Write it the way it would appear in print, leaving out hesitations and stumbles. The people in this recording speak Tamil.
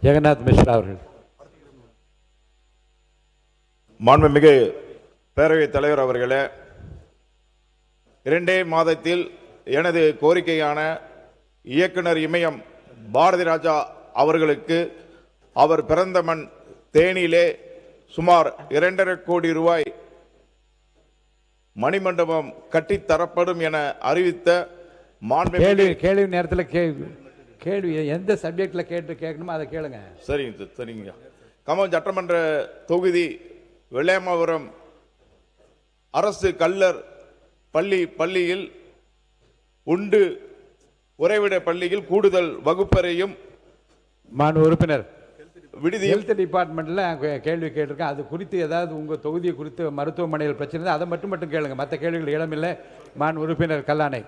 ஜெகநாத் மிஸ்ரா அவர்கள். மாண்புமிகு பேரவைத் தலைவர் அவர்களே, 2 மாதத்தில் எனது கோரிக்கையான இயக்குனர் இமயம் பாரதி ராஜா அவர்களுக்கு அவர் பிறந்த மண் தேனியிலே சுமார் 2.5 கோடி ரூபாய் மணிமண்டபம் கட்டித்தரப்படும் என அறிவித்த கேள்வி நேரத்தில் கேள்வி எந்த சப்ஜெக்ட்ல கேட்கணுமோ அதை கேளுங்க. சரிங்க. கம்பம் சட்டமன்ற தொகுதி வெள்ளையமாபுரம் அரசு கல்லர் பள்ளியில் உண்டு உறைவிட பள்ளியில் கூடுதல் வகுப்பறையும் மாண்பு உறுப்பினர் விடுதி ஹெல்த் டிபார்ட்மெண்ட்ல கேள்வி கேட்டிருக்கேன். அது குறித்து ஏதாவது உங்க தொகுதியை குறித்து மருத்துவமனையில் பிரச்சனை அதை மட்டும் கேளுங்க. மற்ற கேள்விகள் இடமில்லை. மாண்பு உறுப்பினர் கல்லானை.